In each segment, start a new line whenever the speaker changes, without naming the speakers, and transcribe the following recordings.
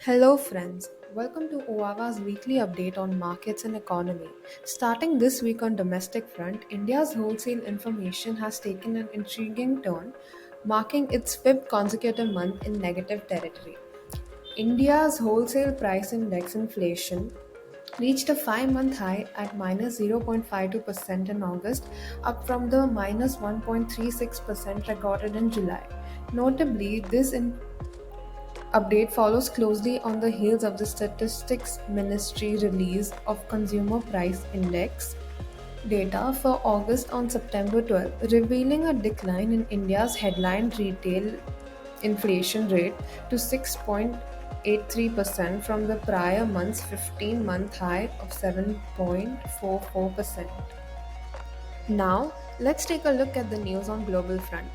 Hello, friends. Welcome to OAVA's weekly update on markets and economy. Starting this week on domestic front, India's wholesale information has taken an intriguing turn, marking its fifth consecutive month in negative territory. India's wholesale price index inflation reached a 5-month high at minus 0.52% in August, up from the minus 1.36% recorded in July. Notably, this update follows closely on the heels of the Statistics Ministry release of Consumer Price Index data for August on September 12, revealing a decline in India's headline retail inflation rate to 6.83% from the prior month's 15-month high of 7.44%. Now, let's take a look at the news on global front.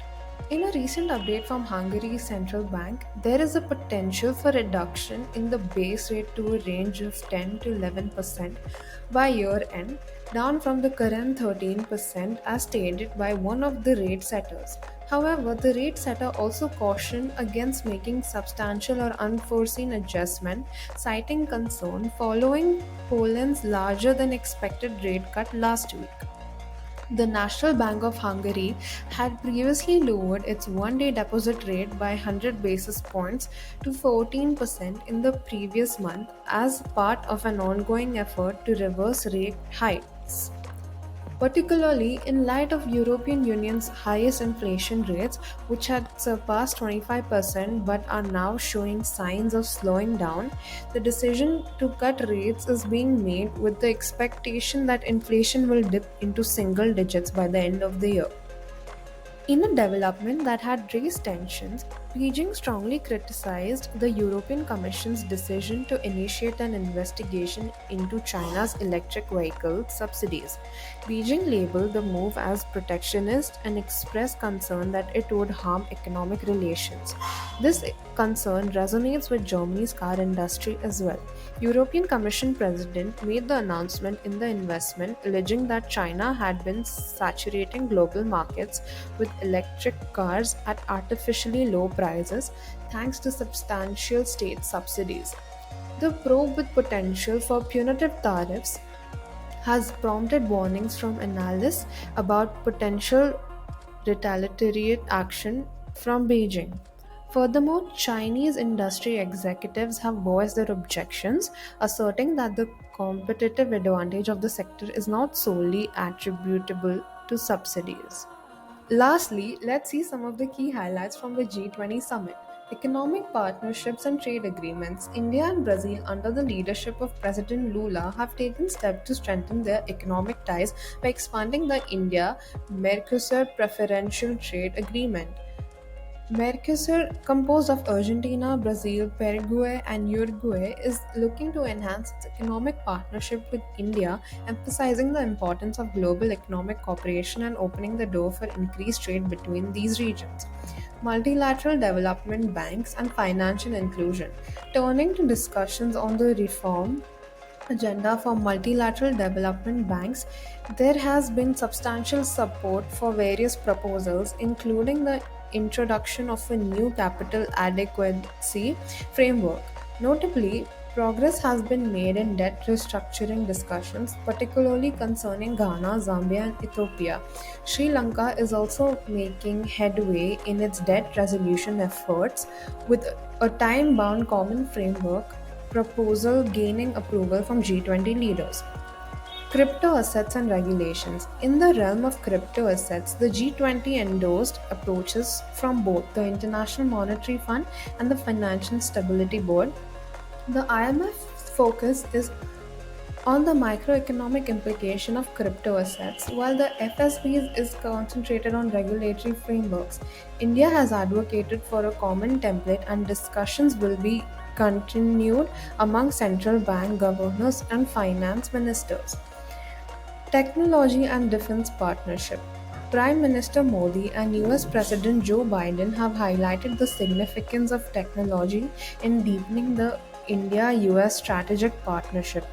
In a recent update from Hungary's central bank, there is a potential for reduction in the base rate to a range of 10 to 11% by year end, down from the current 13% as stated by one of the rate setters. However, the rate setter also cautioned against making substantial or unforeseen adjustment, citing concern following Poland's larger than expected rate cut last week. The National Bank of Hungary had previously lowered its one-day deposit rate by 100 basis points to 14% in the previous month as part of an ongoing effort to reverse rate hikes, particularly in light of European Union's highest inflation rates, which had surpassed 25% but are now showing signs of slowing down. The decision to cut rates is being made with the expectation that inflation will dip into single digits by the end of the year. In a development that had raised tensions, Beijing strongly criticized the European Commission's decision to initiate an investigation into China's electric vehicle subsidies. Beijing labeled the move as protectionist and expressed concern that it would harm economic relations. This concern resonates with Germany's car industry as well. European Commission President made the announcement in the investment, alleging that China had been saturating global markets with electric cars at artificially low prices thanks to substantial state subsidies. The probe, with potential for punitive tariffs, has prompted warnings from analysts about potential retaliatory action from Beijing. Furthermore, Chinese industry executives have voiced their objections, asserting that the competitive advantage of the sector is not solely attributable to subsidies. Lastly, let's see some of the key highlights from the G20 summit. Economic partnerships and trade agreements. India and Brazil, under the leadership of President Lula, have taken steps to strengthen their economic ties by expanding the India Mercosur Preferential Trade Agreement. Mercosur, composed of Argentina, Brazil, Paraguay, and Uruguay, is looking to enhance its economic partnership with India, emphasizing the importance of global economic cooperation and opening the door for increased trade between these regions. Multilateral development banks and financial inclusion. Turning to discussions on the reform agenda for multilateral development banks, there has been substantial support for various proposals, including the introduction of a new capital adequacy framework. Notably, progress has been made in debt restructuring discussions, particularly concerning Ghana, Zambia, and Ethiopia. Sri Lanka is also making headway in its debt resolution efforts with a time bound common framework proposal gaining approval from G20 leaders. Crypto assets and regulations. In the realm of crypto assets, the G20 endorsed approaches from both the International Monetary Fund and the Financial Stability Board. The IMF's focus is on the microeconomic implication of crypto assets, while the FSB is concentrated on regulatory frameworks. India has advocated for a common template, and discussions will be continued among central bank governors and finance ministers. Technology and defense partnership. Prime Minister Modi and US President Joe Biden have highlighted the significance of technology in deepening the India US strategic partnership.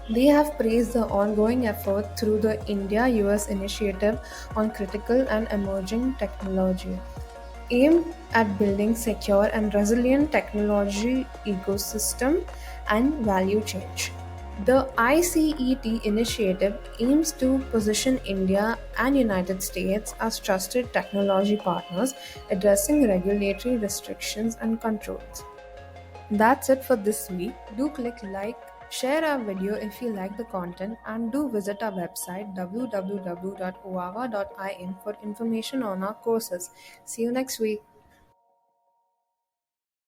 They have praised the ongoing effort through the India US Initiative on Critical and Emerging Technology. aimed at building secure and resilient technology ecosystem and value change. The ICET initiative aims to position India and United States as trusted technology partners addressing regulatory restrictions and controls. That's it for this week. Do click like, share our video if you like the content, and do visit our website www.oava.in for information on our courses. See you next week.